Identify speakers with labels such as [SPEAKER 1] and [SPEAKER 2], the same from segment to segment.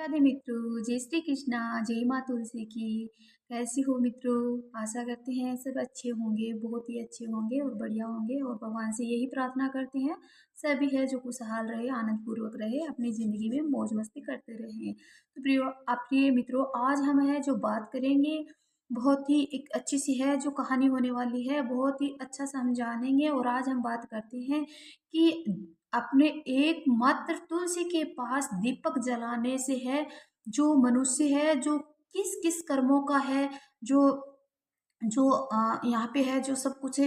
[SPEAKER 1] राधे मित्रों, जय श्री कृष्णा, जय माँ तुलसी की। कैसे हो मित्रों? आशा करते हैं सब अच्छे होंगे, बहुत ही अच्छे होंगे और बढ़िया होंगे। और भगवान से यही प्रार्थना करते हैं सभी है जो खुशहाल रहे, आनंद पूर्वक रहे, अपनी ज़िंदगी में मौज मस्ती करते रहे। तो प्रिय मित्रों, आज हम है जो बात करेंगे बहुत ही एक अच्छी सी है जो कहानी होने वाली है, बहुत ही अच्छा सा हम जानेंगे। और आज हम बात करते हैं कि अपने एकमात्र तुलसी के पास दीपक जलाने से है जो मनुष्य है जो किस किस कर्मों का है, जो जो यहाँ पे है जो सब कुछ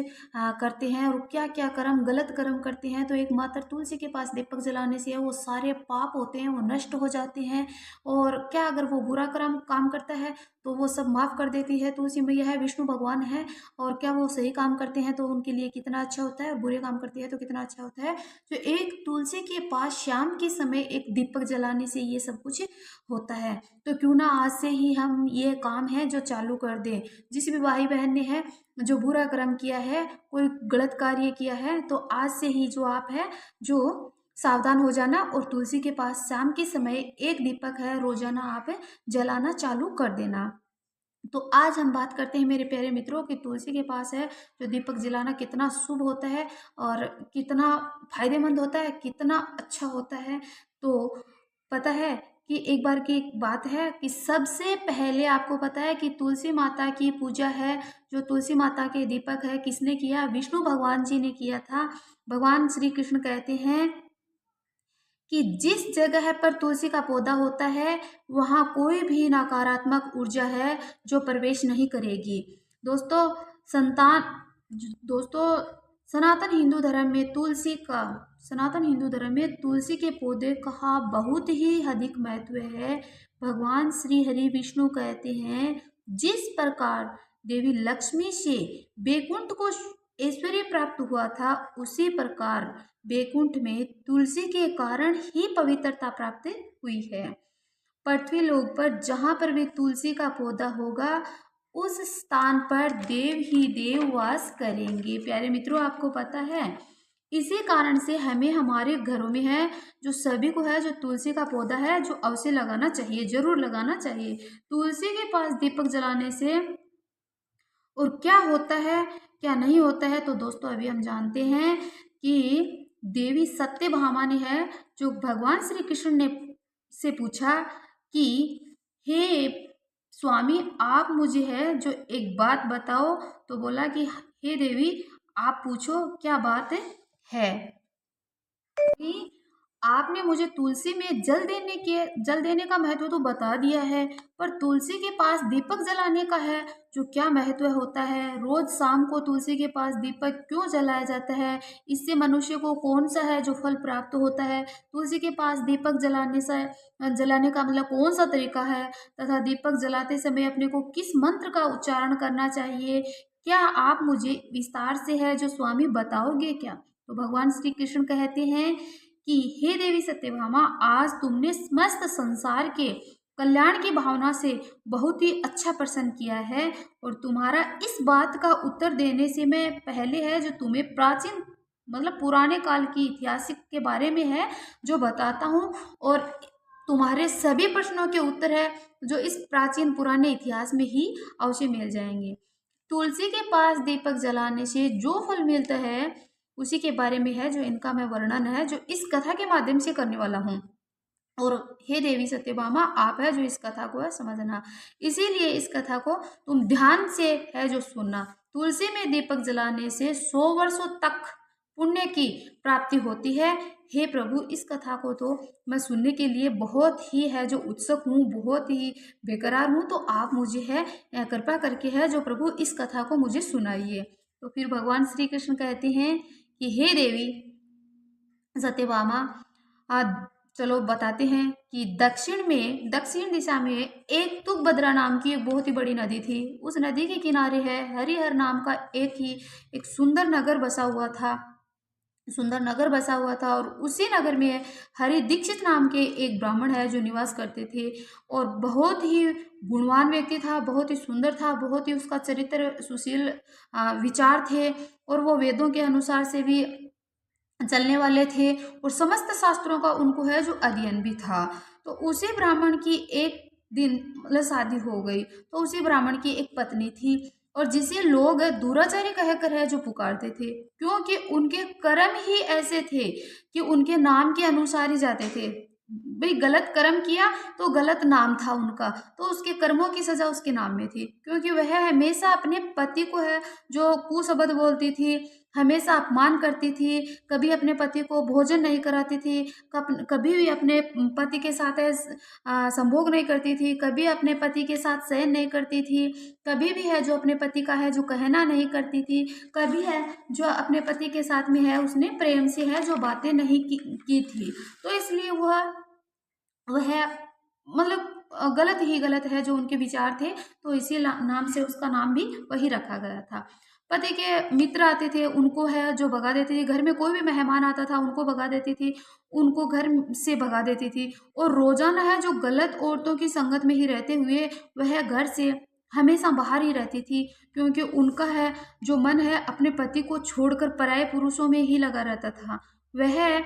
[SPEAKER 1] करते हैं और क्या क्या कर्म गलत कर्म करते हैं। तो एक मात्र तुलसी के पास दीपक जलाने से वो सारे पाप होते हैं वो नष्ट हो जाते हैं। और क्या अगर वो बुरा कर्म काम करता है तो वो सब माफ कर देती है तुलसी मैया है, विष्णु भगवान है। और क्या वो सही काम करते हैं तो उनके लिए कितना अच्छा होता है, और बुरे काम करती है तो कितना अच्छा होता है। तो एक तुलसी के पास शाम के समय एक दीपक जलाने से ये सब कुछ होता है। तो क्यों ना आज से ही हम ये काम है जो चालू कर दें। जिस भी भाई बहन ने है जो बुरा कर्म किया है, कोई गलत कार्य किया है, तो आज से ही जो आप है जो सावधान हो जाना और तुलसी के पास शाम के समय एक दीपक है रोजाना आप जलाना चालू कर देना। तो आज हम बात करते हैं मेरे प्यारे मित्रों कि तुलसी के पास है जो दीपक जलाना कितना शुभ होता है और कितना फायदेमंद होता है, कितना अच्छा होता है। तो पता है कि एक बार की एक बात है कि सबसे पहले आपको पता है कि तुलसी माता की पूजा है, जो तुलसी माता के दीपक है किसने किया? विष्णु भगवान जी ने किया था। भगवान श्री कृष्ण कहते हैं कि जिस जगह पर तुलसी का पौधा होता है वहाँ कोई भी नकारात्मक ऊर्जा है जो प्रवेश नहीं करेगी। दोस्तों संतान दोस्तों सनातन हिंदू धर्म में तुलसी के पौधे का बहुत ही अधिक महत्व है। भगवान श्री हरि विष्णु कहते हैं जिस प्रकार देवी लक्ष्मी से बैकुंठ को ऐश्वर्य प्राप्त हुआ था, उसी प्रकार बैकुंठ में तुलसी के कारण ही पवित्रता प्राप्त हुई है। पृथ्वी लोक पर जहाँ पर भी तुलसी का पौधा होगा उस स्थान पर देव ही देव वास करेंगे। प्यारे मित्रों, आपको पता है इसी कारण से हमें हमारे घरों में है जो सभी को है जो तुलसी का पौधा है जो अवश्य लगाना चाहिए, जरूर लगाना चाहिए। तुलसी के पास दीपक जलाने से और क्या होता है क्या नहीं होता है, तो दोस्तों अभी हम जानते हैं कि देवी सत्यभामा ने है जो भगवान श्री कृष्ण ने से पूछा कि हे स्वामी आप मुझे है जो एक बात बताओ। तो बोला कि हे देवी आप पूछो क्या बात है। कि आपने मुझे तुलसी में जल देने का महत्व तो बता दिया है, पर तुलसी के पास दीपक जलाने का है जो क्या महत्व होता है? रोज शाम को तुलसी के पास दीपक क्यों जलाया जाता है? इससे मनुष्य को कौन सा है जो फल प्राप्त होता है? तुलसी के पास दीपक जलाने का मतलब कौन सा तरीका है, तथा दीपक जलाते समय अपने को किस मंत्र का उच्चारण करना चाहिए? क्या आप मुझे विस्तार से है जो स्वामी बताओगे क्या? तो भगवान श्री कृष्ण कहते हैं कि हे देवी सत्यभामा, आज तुमने समस्त संसार के कल्याण की भावना से बहुत ही अच्छा प्रश्न किया है। और तुम्हारा इस बात का उत्तर देने से मैं पहले है जो तुम्हें प्राचीन मतलब पुराने काल की ऐतिहासिक के बारे में है जो बताता हूँ। और तुम्हारे सभी प्रश्नों के उत्तर है जो इस प्राचीन पुराने इतिहास में ही अवश्य मिल जाएंगे। तुलसी के पास दीपक जलाने से जो फल मिलता है उसी के बारे में है जो इनका मैं वर्णन है जो इस कथा के माध्यम से करने वाला हूँ। और हे देवी सत्यभामा आप है जो इस कथा को है समझना, इसीलिए इस कथा को तुम ध्यान से है जो सुनना। तुलसी में दीपक जलाने से 100 वर्षों तक पुण्य की प्राप्ति होती है। हे प्रभु, इस कथा को तो मैं सुनने के लिए बहुत ही है जो उत्सुक हूँ, बहुत ही बेकरार हूँ। तो आप मुझे है कृपा करके है जो प्रभु इस कथा को मुझे सुनाइए। तो फिर भगवान श्री कृष्ण कहते हैं कि हे देवी सत्यभामा, चलो बताते हैं कि दक्षिण दिशा में एक तुंगभद्रा नाम की एक बहुत ही बड़ी नदी थी। उस नदी के किनारे है हरिहर नाम का एक सुंदर नगर बसा हुआ था। और उसी नगर में हरि दीक्षित नाम के एक ब्राह्मण है जो निवास करते थे। और बहुत ही गुणवान व्यक्ति था, बहुत ही सुंदर था, बहुत ही उसका चरित्र सुशील विचार थे। और वो वेदों के अनुसार से भी चलने वाले थे और समस्त शास्त्रों का उनको है जो अध्ययन भी था। तो उसी ब्राह्मण की एक दिन मतलब शादी हो गई। तो उसी ब्राह्मण की एक पत्नी थी और जिसे लोग दुराचारी कहकर है जो पुकारते थे, क्योंकि उनके कर्म ही ऐसे थे कि उनके नाम के अनुसार ही जाते थे। भाई गलत कर्म किया तो गलत नाम था उनका, तो उसके कर्मों की सजा उसके नाम में थी, क्योंकि वह हमेशा अपने पति को है जो कुशब्द बोलती थी, हमेशा अपमान करती थी, कभी अपने पति को भोजन नहीं कराती थी, कभी भी अपने पति के साथ संभोग नहीं करती थी, कभी अपने पति के साथ शयन नहीं करती थी, कभी भी है जो अपने पति का है जो कहना नहीं करती थी, कभी है जो अपने पति के साथ में है उसने प्रेम से है जो बातें नहीं की थी। तो इसलिए वह मतलब गलत ही गलत है जो उनके विचार थे, तो इसी नाम से उसका नाम भी वही रखा गया था। पति के मित्र आते थे उनको है जो भगा देती थी, घर में कोई भी मेहमान आता था उनको भगा देती थी, उनको घर से भगा देती थी, और रोजाना है जो गलत औरतों की संगत में ही रहते हुए वह घर से हमेशा बाहर ही रहती थी, क्योंकि उनका है जो मन है अपने पति को छोड़कर पराये पुरुषों में ही लगा रहता था। वह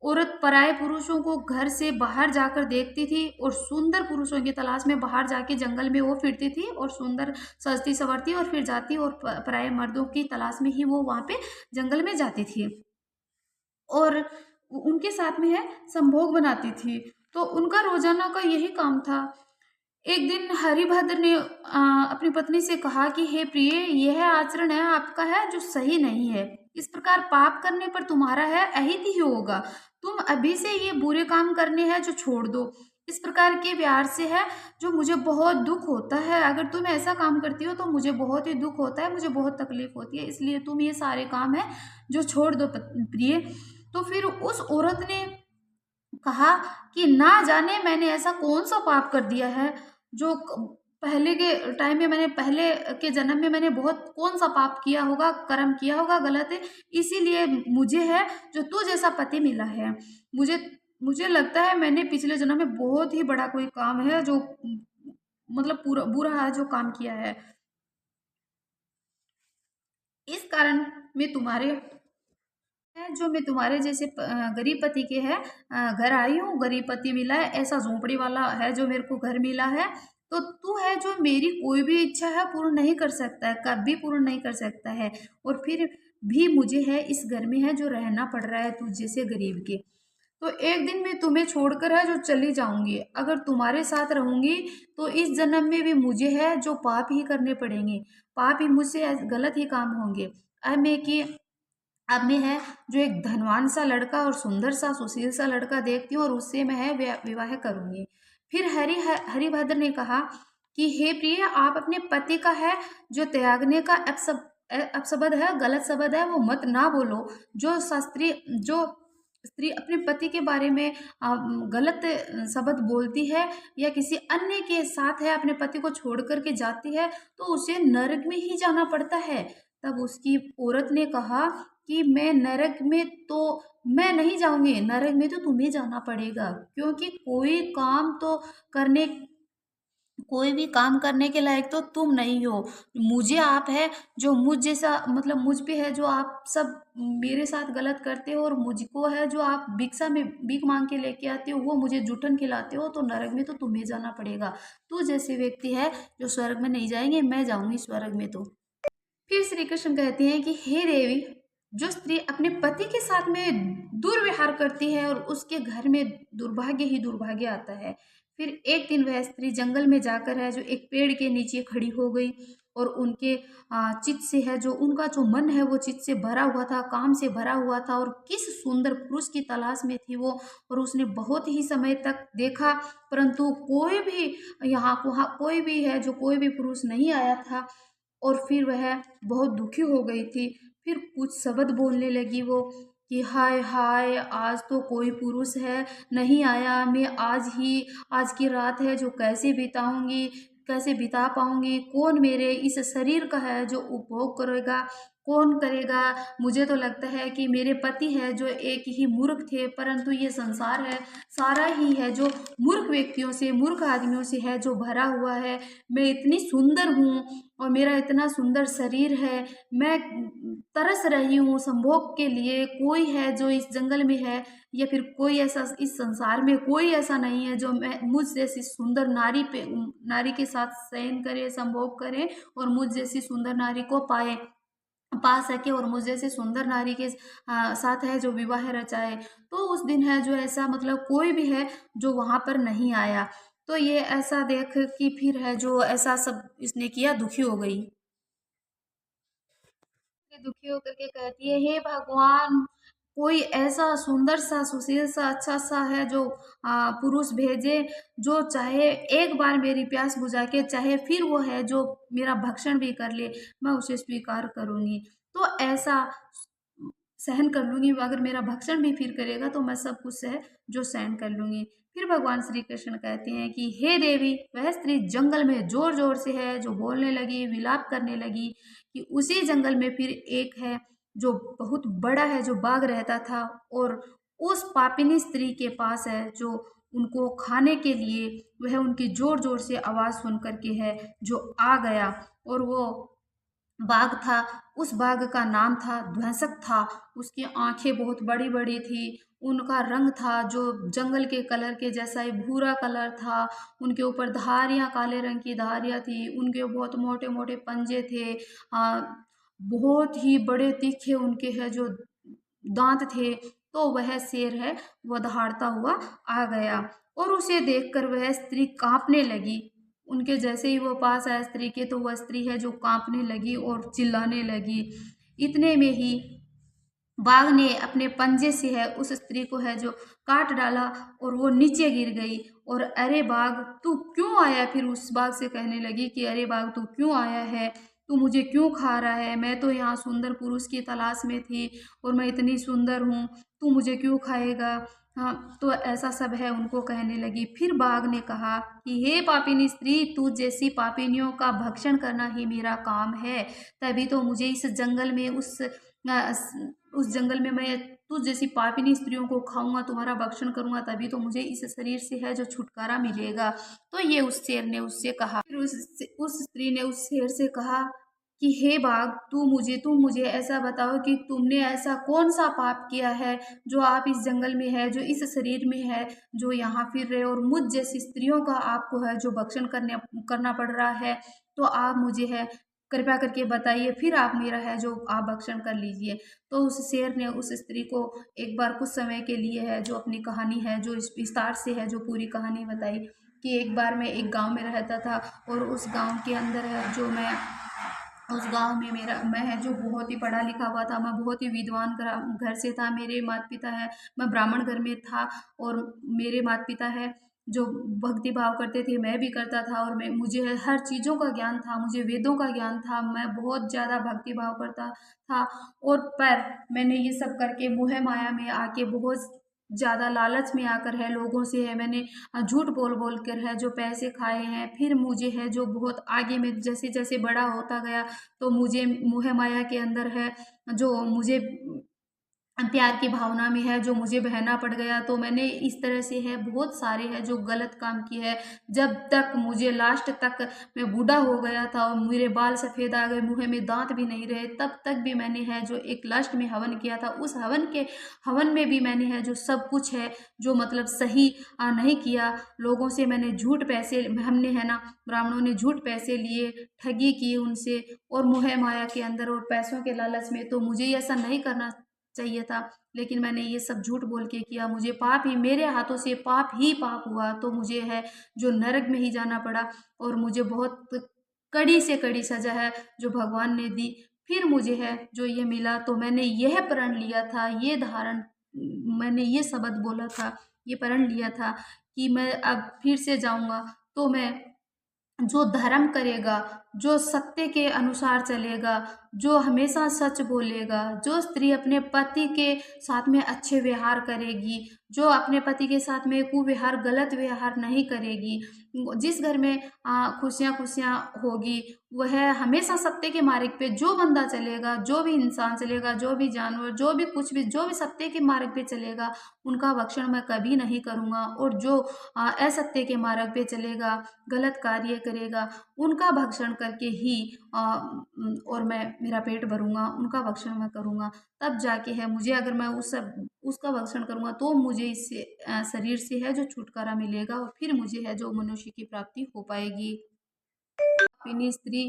[SPEAKER 1] औरत पराये पुरुषों को घर से बाहर जाकर देखती थी और सुंदर पुरुषों की तलाश में बाहर जाके जंगल में वो फिरती थी और सुंदर सजती संवरती और फिर जाती और पराये मर्दों की तलाश में ही वो वहाँ पे जंगल में जाती थी और उनके साथ में है संभोग बनाती थी। तो उनका रोजाना का यही काम था। एक दिन हरिभद्र ने अपनी पत्नी से कहा कि हे प्रिय, यह आचरण है आपका है जो सही नहीं है, इस प्रकार पाप करने पर तुम्हारा है अहित ही होगा, तुम अभी से ये बुरे काम करने हैं जो छोड़ दो। इस प्रकार के प्यार से है जो मुझे बहुत दुख होता है, अगर तुम ऐसा काम करती हो तो मुझे बहुत ही दुख होता है, मुझे बहुत तकलीफ होती है, इसलिए तुम ये सारे काम है जो छोड़ दो प्रिय। तो फिर उस औरत ने कहा कि ना जाने मैंने ऐसा कौन सा पाप कर दिया है जो पहले के टाइम में मैंने पहले के जन्म में मैंने बहुत कौन सा पाप किया होगा, कर्म किया होगा गलत है, इसीलिए मुझे है जो तू जैसा पति मिला है। मुझे मुझे लगता है मैंने पिछले जन्म में बहुत ही बड़ा कोई काम है जो मतलब पूरा बुरा है जो काम किया है, इस कारण मैं तुम्हारे है जो मैं तुम्हारे जैसे गरीब पति के है घर आई हूँ, गरीब पति मिला है, ऐसा झोंपड़ी वाला है जो मेरे को घर मिला है, तो तू है जो मेरी कोई भी इच्छा है पूर्ण नहीं कर सकता है, कभी पूर्ण नहीं कर सकता है, और फिर भी मुझे है इस घर में है जो रहना पड़ रहा है तू जैसे गरीब के। तो एक दिन मैं तुम्हें छोड़कर है जो चली जाऊंगी, अगर तुम्हारे साथ रहूंगी तो इस जन्म में भी मुझे है जो पाप ही करने पड़ेंगे, पाप ही मुझसे गलत ही काम होंगे। अब मैं है जो एक धनवान सा लड़का और सुंदर सा सुशील सा लड़का देखती हूँ और उससे मैं है विवाह करूंगी। फिर हरिभद्र ने कहा कि हे प्रिय, आप अपने पति का है जो त्यागने का अपशब्द है, गलत शब्द है, वो मत ना बोलो। जो स्त्री अपने पति के बारे में गलत शब्द बोलती है या किसी अन्य के साथ है अपने पति को छोड़ करके जाती है तो उसे नरक में ही जाना पड़ता है। तब उसकी औरत ने कहा कि मैं नरक में तो मैं नहीं जाऊंगी, नरक में तो तुम्हें जाना पड़ेगा, क्योंकि कोई भी काम करने के लायक तो तुम नहीं हो। मुझे आप है जो मुझ जैसा मतलब मुझ पे है जो आप सब मेरे साथ गलत करते हो, और मुझको है जो आप भिक्षा में भीख मांग के लेके आते हो वो मुझे जूठन खिलाते हो, तो नरक में तो तुम्हें जाना पड़ेगा। तू जैसे व्यक्ति है जो स्वर्ग में नहीं जाएंगे, मैं जाऊंगी स्वर्ग में। तो फिर श्री कृष्ण कहते हैं कि हे देवी, जो स्त्री अपने पति के साथ में दुर्व्यवहार करती है और उसके घर में दुर्भाग्य ही दुर्भाग्य आता है। फिर एक दिन वह स्त्री जंगल में जाकर है जो एक पेड़ के नीचे खड़ी हो गई और उनके चित्त से है जो उनका जो मन है वो चित्त से भरा हुआ था, काम से भरा हुआ था, और किस सुंदर पुरुष की तलाश में थी वो, और उसने बहुत ही समय तक देखा परंतु कोई भी यहाँ वहाँ कोई भी है जो कोई भी पुरुष नहीं आया था, और फिर वह बहुत दुखी हो गई थी। फिर कुछ शब्द बोलने लगी वो कि हाय हाय, आज तो कोई पुरुष है नहीं आया, मैं आज की रात है जो कैसे बिताऊंगी, कैसे बिता पाऊंगी, कौन मेरे इस शरीर का है जो उपभोग करेगा, कौन करेगा। मुझे तो लगता है कि मेरे पति है जो एक ही मूर्ख थे, परंतु ये संसार है सारा ही है जो मूर्ख व्यक्तियों से मूर्ख आदमियों से है जो भरा हुआ है। मैं इतनी सुंदर हूँ और मेरा इतना सुंदर शरीर है, मैं तरस रही हूँ संभोग के लिए, कोई है जो इस जंगल में है या फिर कोई ऐसा इस संसार में कोई ऐसा नहीं है जो मैं मुझ जैसी सुंदर नारी के साथ शयन करे, संभोग करे और मुझ जैसी सुंदर नारी को पा सके और मुझ जैसे सुंदर नारी के साथ है जो विवाह रचाए। तो उस दिन है जो ऐसा मतलब कोई भी है जो वहां पर नहीं आया। तो ये ऐसा देख कि फिर है जो ऐसा सब इसने किया, दुखी हो गई। ये दुखी होकर के कहती है, हे भगवान, कोई ऐसा सुंदर सा सुशील सा अच्छा सा है जो पुरुष भेजे, जो चाहे एक बार मेरी प्यास बुझा के, चाहे फिर वो है जो मेरा भक्षण भी कर ले, मैं उसे स्वीकार करूंगी। तो ऐसा सहन कर लूंगी, अगर मेरा भक्षण भी फिर करेगा तो मैं सब कुछ है जो सहन कर लूंगी। फिर भगवान श्री कृष्ण कहते हैं कि हे देवी, वह स्त्री जंगल में जोर जोर से है जो बोलने लगी, विलाप करने लगी कि उसी जंगल में फिर एक है जो बहुत बड़ा है, जो बाघ रहता था और उस पापिनी स्त्री के पास है जो उनको खाने के लिए, वह उनकी जोर जोर से आवाज सुन करके है जो आ गया। और वो बाघ था, उस बाघ का नाम था ध्वंसक था। उसकी आंखें बहुत बड़ी बड़ी थी, उनका रंग था जो जंगल के कलर के जैसा ही भूरा कलर था। उनके ऊपर धारियां, काले रंग की धारियां थी, उनके बहुत मोटे मोटे पंजे थे। आ, बहुत ही बड़े तीखे उनके है जो दांत थे। तो वह शेर है वह दहाड़ता हुआ आ गया और उसे देखकर वह स्त्री कांपने लगी। उनके जैसे ही वो पास आया स्त्री के, तो वह स्त्री है जो कांपने लगी और चिल्लाने लगी। इतने में ही बाघ ने अपने पंजे से है उस स्त्री को है जो काट डाला और वो नीचे गिर गई। और अरे बाघ, तू क्यों आया? फिर उस बाघ से कहने लगी कि अरे बाघ, तू क्यों आया है? तू मुझे क्यों खा रहा है? मैं तो यहाँ सुंदर पुरुष की तलाश में थी और मैं इतनी सुंदर हूँ, तू मुझे क्यों खाएगा? हाँ, तो ऐसा सब है उनको कहने लगी। फिर बाघ ने कहा कि हे पापिनी स्त्री, तू जैसी पापिनियों का भक्षण करना ही मेरा काम है, तभी तो मुझे इस जंगल में उस जंगल में मैं तुझ जैसी पापिनी स्त्रियों को खाऊंगा, तुम्हारा भक्षण करूंगा, तभी तो मुझे इस शरीर से है जो छुटकारा मिलेगा। तो ये उस शेर ने उससे कहा। फिर उस स्त्री ने उस शेर से कहा कि हे बाघ, तू मुझे ऐसा बताओ कि तुमने ऐसा कौन सा पाप किया है जो आप इस जंगल में है, जो इस शरीर में है, जो यहाँ फिर रहे और मुझ जैसी स्त्रियों का आपको है जो भक्षण करना पड़ रहा है। तो आप मुझे है कृपया करके बताइए, फिर आप मेरा है जो आप भक्षण कर लीजिए। तो उस शेर ने उस स्त्री को एक बार कुछ समय के लिए है जो अपनी कहानी है जो इस विस्तार से है जो पूरी कहानी बताई कि एक बार मैं एक गांव में रहता था और उस गांव के अंदर है जो उस गांव में मैं है जो बहुत ही पढ़ा लिखा हुआ था, मैं बहुत ही विद्वान घर से था। मेरे माता पिता है, मैं ब्राह्मण घर में था और मेरे माता पिता है जो भक्ति भाव करते थे, मैं भी करता था और मुझे हर चीज़ों का ज्ञान था, मुझे वेदों का ज्ञान था, मैं बहुत ज़्यादा भक्ति भाव करता था। और पर मैंने ये सब करके मोह माया में आके बहुत ज़्यादा लालच में आकर है लोगों से है मैंने झूठ बोल बोल कर है जो पैसे खाए हैं। फिर मुझे है जो बहुत आगे में जैसे जैसे बड़ा होता गया तो मुझे मोह माया के अंदर है जो मुझे प्यार की भावना में है जो मुझे बहना पड़ गया। तो मैंने इस तरह से है बहुत सारे है जो गलत काम किए हैं। जब तक मुझे लास्ट तक मैं बूढ़ा हो गया था और मेरे बाल सफ़ेद आ गए, मुँह में दांत भी नहीं रहे, तब तक भी मैंने है जो एक लास्ट में हवन किया था। उस हवन में भी मैंने है जो सब कुछ है जो मतलब सही नहीं किया। लोगों से मैंने झूठ पैसे, हमने है ना ब्राह्मणों ने झूठ पैसे लिए, ठगी की उनसे और मोह माया के अंदर और पैसों के लालच में। तो मुझे ऐसा नहीं करना चाहिए था, लेकिन मैंने ये सब झूठ बोल के किया। मुझे पाप ही, मेरे हाथों से पाप ही पाप हुआ, तो मुझे है जो नरक में ही जाना पड़ा और मुझे बहुत कड़ी से कड़ी सजा है जो भगवान ने दी। फिर मुझे है जो ये मिला, तो मैंने यह प्रण लिया था, ये धारण, मैंने ये शब्द बोला था, ये प्रण लिया था कि मैं अब फिर से जाऊंगा तो मैं जो धर्म करेगा, जो सत्य के अनुसार चलेगा, जो हमेशा सच बोलेगा, जो स्त्री अपने पति के साथ में अच्छे व्यवहार करेगी, जो अपने पति के साथ में कुव्यवहार गलत व्यवहार नहीं करेगी, जिस घर में खुशियाँ खुशियाँ होगी, वह हमेशा सत्य के मार्ग पे जो बंदा चलेगा, जो भी इंसान चलेगा, जो भी जानवर, जो भी कुछ भी, जो भी सत्य के मार्ग पे चलेगा, उनका भक्षण मैं कभी नहीं करूँगा। और जो असत्य के मार्ग पे चलेगा, गलत कार्य करेगा, उनका भक्षण करके ही और मैं मेरा पेट भरूँगा, उनका भक्षण मैं करूँगा। तब जाके है मुझे, अगर मैं उसका भक्षण करूँगा तो मुझे इससे शरीर से है जो छुटकारा मिलेगा, और फिर मुझे है जो मनुष्य की प्राप्ति हो पाएगी। पापिनी स्त्री,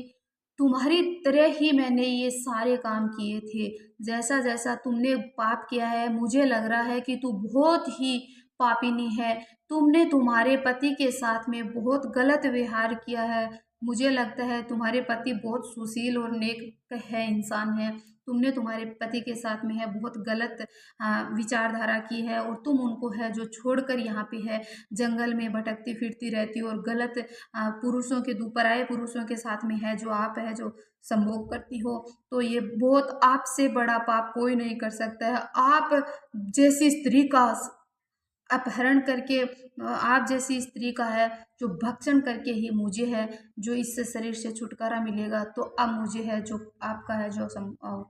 [SPEAKER 1] तुम्हारी तरह ही मैंने ये सारे काम किए थे। जैसा जैसा तुमने पाप किया है, मुझे लग रहा है कि तू बहुत ही पापिनी है। तुमने तुम्हारे पति के साथ में बहुत गलत व्यवहार किया है। मुझे लगता है तुम्हारे पति बहुत सुशील और नेक है, इंसान है। तुमने तुम्हारे पति के साथ में है बहुत गलत विचारधारा की है, और तुम उनको है जो छोड़कर यहाँ पे है जंगल में भटकती फिरती रहती हो, और गलत पुरुषों के पराये पुरुषों के साथ में है जो आप है जो संभोग करती हो। तो ये बहुत, आपसे बड़ा पाप कोई नहीं कर सकता है। आप जैसी स्त्री का अपहरण करके, आप जैसी स्त्री का है जो भक्षण करके ही मुझे है जो इस शरीर से छुटकारा मिलेगा, तो अब मुझे है जो आपका है जो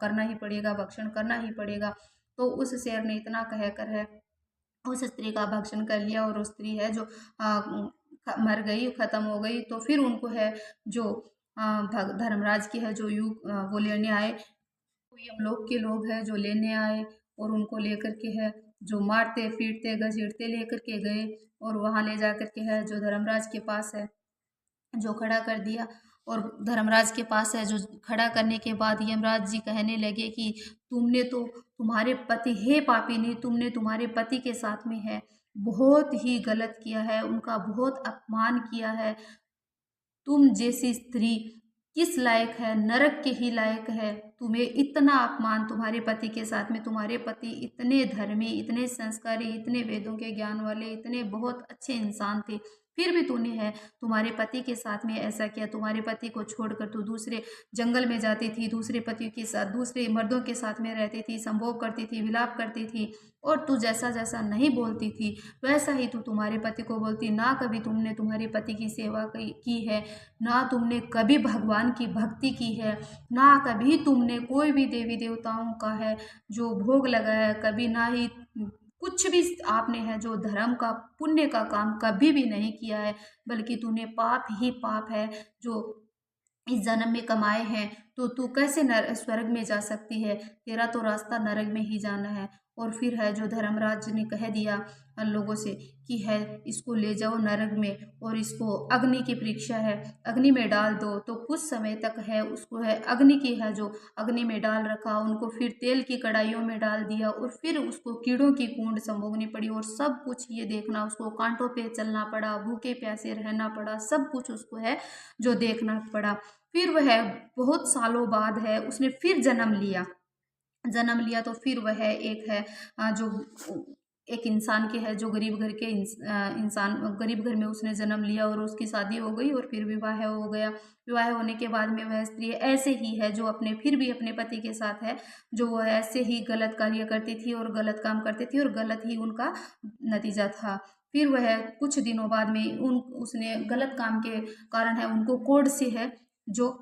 [SPEAKER 1] करना ही पड़ेगा, भक्षण करना ही पड़ेगा। तो उस शेर ने इतना कह कर है उस स्त्री का भक्षण कर लिया, और उस स्त्री है जो मर गई, खत्म हो गई। तो फिर उनको है जो धर्मराज की है जो वो लेने आए, तो यमलोक के लोग हैं जो लेने आए, और उनको लेकर के है जो मारते पीटते घसीटते लेकर के गए, और वहां ले जाकर के है जो धर्मराज के पास है जो खड़ा कर दिया। और धर्मराज के पास है जो खड़ा करने के बाद यमराज जी कहने लगे कि तुमने तो, तुम्हारे पति, हे पापिनी, तुमने तुम्हारे पति के साथ में है बहुत ही गलत किया है, उनका बहुत अपमान किया है। तुम जैसी स्त्री किस लायक है, नरक के ही लायक है। तुम्हें इतना अपमान, तुम्हारे पति के साथ में, तुम्हारे पति इतने धर्मी, इतने संस्कारी, इतने वेदों के ज्ञान वाले, इतने बहुत अच्छे इंसान थे, फिर भी तूने है तुम्हारे पति के साथ में ऐसा किया। तुम्हारे पति को छोड़कर तू दूसरे जंगल में जाती थी, दूसरे पति के साथ, दूसरे मर्दों के साथ में रहती थी, संभोग करती थी, विलाप करती थी, और तू जैसा जैसा नहीं बोलती थी वैसा ही तू तुम्हारे पति को बोलती। ना कभी तुमने तुम्हारे पति की सेवा की है, ना तुमने कभी भगवान की भक्ति की है, ना कभी तुमने कोई भी देवी देवताओं का है जो भोग लगाया, कभी ना ही कुछ भी आपने है जो धर्म का, पुण्य का काम कभी भी नहीं किया है, बल्कि तूने पाप ही पाप है जो इस जन्म में कमाए हैं। तो तू कैसे स्वर्ग में जा सकती है, तेरा तो रास्ता नरक में ही जाना है। और फिर है जो धर्मराज ने कह दिया लोगों से कि है इसको ले जाओ नरक में, और इसको अग्नि की परीक्षा है, अग्नि में डाल दो। तो कुछ समय तक है उसको है अग्नि की है जो अग्नि में डाल रखा, उनको फिर तेल की कढ़ाइयों में डाल दिया, और फिर उसको कीड़ों की कूंड संभोगनी पड़ी, और सब कुछ ये देखना, उसको कांटों पे चलना पड़ा, भूखे प्यासे रहना पड़ा, सब कुछ उसको है जो देखना पड़ा। फिर वह बहुत सालों बाद है उसने फिर जन्म लिया। जन्म लिया तो फिर वह एक है जो एक इंसान के है जो गरीब घर के इंसान, गरीब घर में उसने जन्म लिया, और उसकी शादी हो गई, और फिर विवाह हो गया। विवाह होने के बाद में वह स्त्री ऐसे ही है जो अपने, फिर भी अपने पति के साथ है जो वह ऐसे ही गलत कार्य करती थी और गलत काम करती थी, और गलत ही उनका नतीजा था। फिर वह कुछ दिनों बाद में उसने गलत काम के कारण है उनको कोढ़ से है जो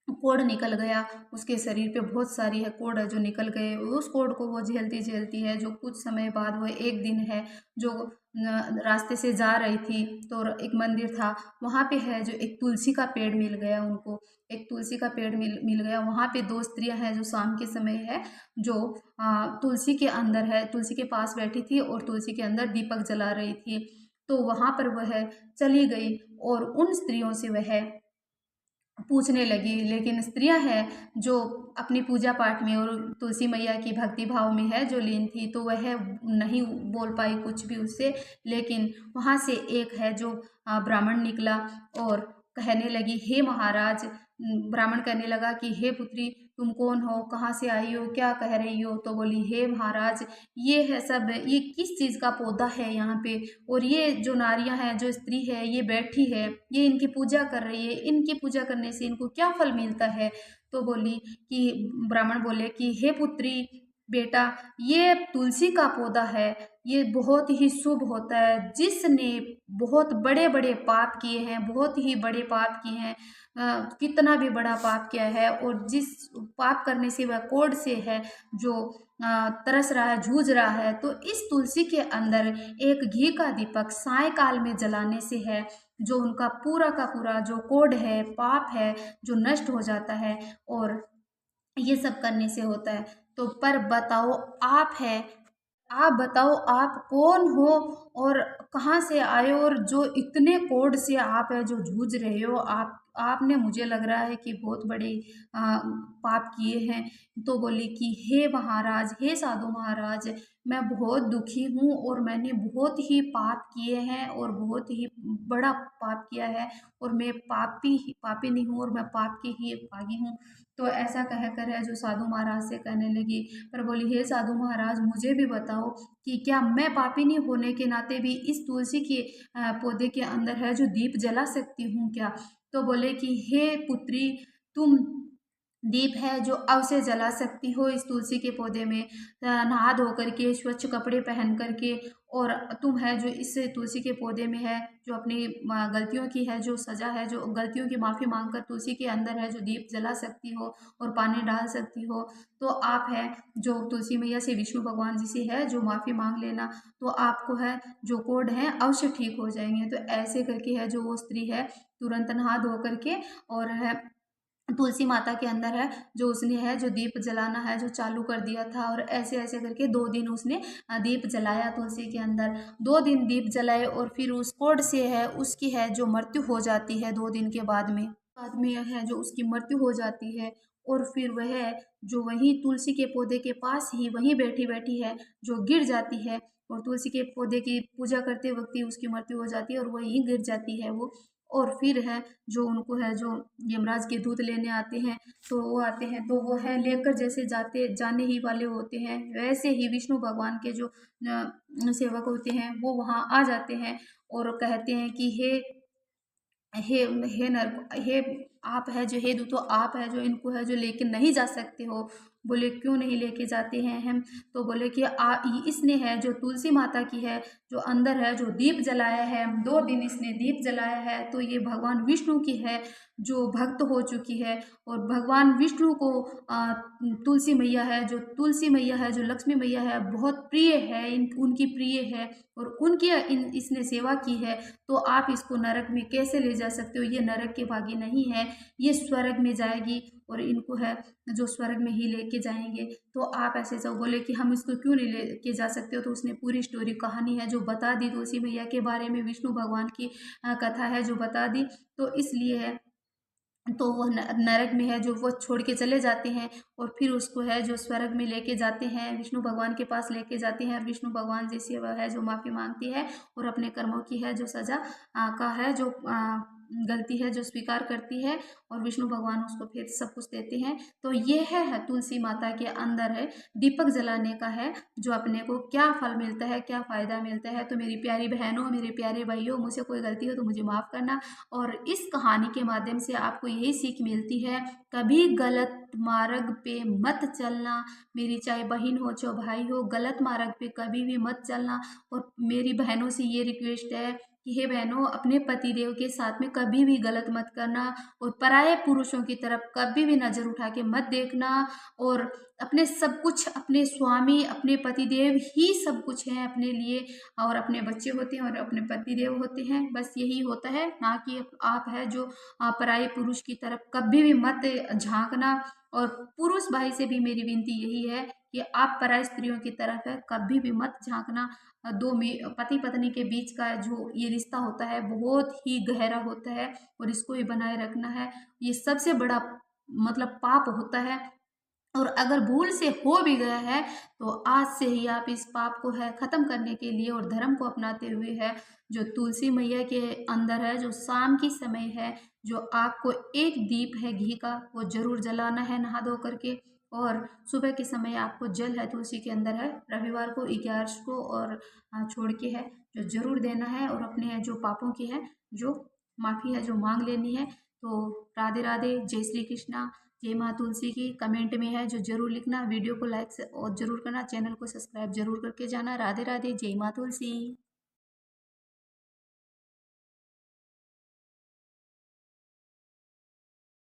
[SPEAKER 1] कोढ़ निकल गया, उसके शरीर पे बहुत सारी है कोढ़ है जो निकल गए। उस कोढ़ को वो झेलती झेलती है जो कुछ समय बाद वो एक दिन है जो रास्ते से जा रही थी, तो एक मंदिर था, वहाँ पे है जो एक तुलसी का पेड़ मिल गया उनको, एक तुलसी का पेड़ मिल गया। वहाँ पे दो स्त्रियां हैं जो शाम के समय है जो तुलसी के अंदर है, तुलसी के पास बैठी थी और तुलसी के अंदर दीपक जला रही थी। तो वहाँ पर वह चली गई और उन स्त्रियों से वह पूछने लगी, लेकिन स्त्रियां हैं जो अपनी पूजा पाठ में और तुलसी मैया की भक्ति भाव में है जो लीन थी, तो वह नहीं बोल पाई कुछ भी उससे। लेकिन वहाँ से एक है जो ब्राह्मण निकला और कहने लगी, हे महाराज, ब्राह्मण कहने लगा कि हे पुत्री, तुम कौन हो, कहाँ से आई हो, क्या कह रही हो? तो बोली, हे महाराज, ये है सब, ये किस चीज़ का पौधा है यहाँ पे, और ये जो नारियां हैं, जो स्त्री है ये बैठी है, ये इनकी पूजा कर रही है, इनकी पूजा करने से इनको क्या फल मिलता है? तो बोली कि ब्राह्मण बोले कि हे पुत्री, बेटा, ये तुलसी का पौधा है, ये बहुत ही शुभ होता है। जिसने बहुत बड़े बड़े पाप किए हैं, बहुत ही बड़े पाप किए हैं, कितना भी बड़ा पाप किया है, और जिस पाप करने से वह कोढ़ से है, जो तरस रहा है, जूझ रहा है, तो इस तुलसी के अंदर एक घी का दीपक सायंकाल में जलाने से है, जो उनका पूरा का पूरा जो कोढ़ है, पाप है, जो नष्ट हो जाता है, और ये सब करने से होता है। तो पर बताओ, आप बताओ, आप कौन हो और कहाँ से आए हो, और जो इतने कोड से आप है जो जूझ रहे हो, आपने, मुझे लग रहा है कि बहुत बड़े पाप किए हैं। तो बोली कि हे महाराज, हे साधु महाराज, मैं बहुत दुखी हूँ, और मैंने बहुत ही पाप किए हैं, और बहुत ही बड़ा पाप किया है, और मैं पापी नहीं हूँ, और मैं पाप की ही भागी हूँ। तो ऐसा कहकर है जो साधु महाराज से कहने लगी। पर बोली, हे साधु महाराज, मुझे भी बताओ कि क्या मैं पापिनी होने के नाते भी इस तुलसी के पौधे के अंदर है जो दीप जला सकती हूँ क्या? तो बोले कि हे पुत्री, तुम दीप है जो अवश्य जला सकती हो इस तुलसी के पौधे में, नहा धो करके, स्वच्छ कपड़े पहन करके, और तुम है जो इस तुलसी के पौधे में है जो अपनी गलतियों की है जो सजा है, जो गलतियों की माफ़ी मांग कर तुलसी के अंदर है जो दीप जला सकती हो और पानी डाल सकती हो। तो आप है जो तुलसी मैया से, विष्णु भगवान जी से है जो माफ़ी मांग लेना, तो आपको है जो कोढ़ है अवश्य ठीक हो जाएंगे। तो ऐसे करके है जो वो स्त्री है तुरंत नहा धो करके, और है तुलसी माता के अंदर है जो उसने है जो दीप जलाना है जो चालू कर दिया था, और ऐसे ऐसे करके 2 दिन उसने दीप जलाया तुलसी के अंदर। 2 दिन दीप जलाए, और फिर उस कोढ़ से है उसकी है जो मृत्यु हो जाती है। 2 दिन के बाद में है जो उसकी मृत्यु हो जाती है, और फिर वह जो वही तुलसी के पौधे के पास ही वहीं बैठी बैठी है जो गिर जाती है, और तुलसी के पौधे की पूजा करते वक्त ही उसकी मृत्यु हो जाती है, और वहीं गिर जाती है वो। और फिर है जो उनको है जो यमराज के दूत लेने आते हैं, तो वो आते हैं, तो वो है लेकर जैसे जाने ही वाले होते हैं, वैसे ही विष्णु भगवान के जो सेवक होते हैं वो वहाँ आ जाते हैं, और कहते हैं कि हे हे नर हे आप है जो, हे दूतो आप है जो इनको है जो लेके नहीं जा सकते हो। बोले, क्यों नहीं लेके जाते हैं हम? तो बोले कि इसने है जो तुलसी माता की है जो अंदर है जो दीप जलाया है, 2 दिन इसने दीप जलाया है, तो ये भगवान विष्णु की है जो भक्त हो चुकी है, और भगवान विष्णु को तुलसी मैया है जो लक्ष्मी मैया है बहुत प्रिय है, उनकी प्रिय है, और उनकी इसने सेवा की है, तो आप इसको नरक में कैसे ले जा सकते हो? ये नरक के भागी नहीं है, ये स्वर्ग में जाएगी, और इनको है जो स्वर्ग में ही लेके जाएंगे। तो आप ऐसे जाओ। बोले कि हम इसको क्यों नहीं लेके जा सकते हो? तो उसने पूरी स्टोरी कहानी है जो बता दी, तुलसी मैया के बारे में, विष्णु भगवान की कथा है जो बता दी, तो इसलिए है तो वो नरक में है जो वो छोड़ के चले जाते हैं, और फिर उसको है जो स्वर्ग में लेके जाते हैं, विष्णु भगवान के पास लेके जाते हैं, और विष्णु भगवान जी से वह है जो माफ़ी मांगती है, और अपने कर्मों की है जो सजा का है जो गलती है जो स्वीकार करती है, और विष्णु भगवान उसको फिर सब कुछ देते हैं। तो ये है तुलसी माता के अंदर है दीपक जलाने का है जो अपने को क्या फल मिलता है, क्या फ़ायदा मिलता है। तो मेरी प्यारी बहनों, मेरे प्यारे भाइयों, मुझसे कोई गलती हो तो मुझे माफ़ करना, और इस कहानी के माध्यम से आपको यही सीख मिलती है, कभी गलत मार्ग पे मत चलना। मेरी चाहे बहन हो चाहे भाई हो, गलत मार्ग पे कभी भी मत चलना। और मेरी बहनों से ये रिक्वेस्ट है कि हे बहनों, अपने पतिदेव के साथ में कभी भी गलत मत करना, और पराये पुरुषों की तरफ कभी भी नज़र उठा के मत देखना, और अपने सब कुछ, अपने स्वामी, अपने पतिदेव ही सब कुछ हैं अपने लिए, और अपने बच्चे होते हैं और अपने पतिदेव होते हैं, बस यही होता है, ना कि आप है जो पराये पुरुष की तरफ कभी भी मत झांकना। और पुरुष भाई से भी मेरी विनती यही है कि आप पराई स्त्रियों की तरफ है कभी भी मत झांकना। दो में पति पत्नी के बीच का जो ये रिश्ता होता है बहुत ही गहरा होता है, और इसको ही बनाए रखना है। ये सबसे बड़ा मतलब पाप होता है और अगर भूल से हो भी गया है तो आज से ही आप इस पाप को है ख़त्म करने के लिए और धर्म को अपनाते हुए है जो तुलसी मैया के अंदर है, जो शाम की समय है, जो आपको एक दीप है घी का वो जरूर जलाना है नहा धो करके। और सुबह के समय आपको जल है तुलसी के अंदर है, रविवार को 11 को और छोड़ के है जो जरूर देना है और अपने जो पापों की है जो माफ़ी है जो मांग लेनी है। तो राधे राधे, जय श्री कृष्णा, जय माँ तुलसी की। कमेंट में है जो जरूर लिखना, वीडियो को लाइक और जरूर करना, चैनल को सब्सक्राइब जरूर करके जाना। राधे राधे, जय माँ तुलसी।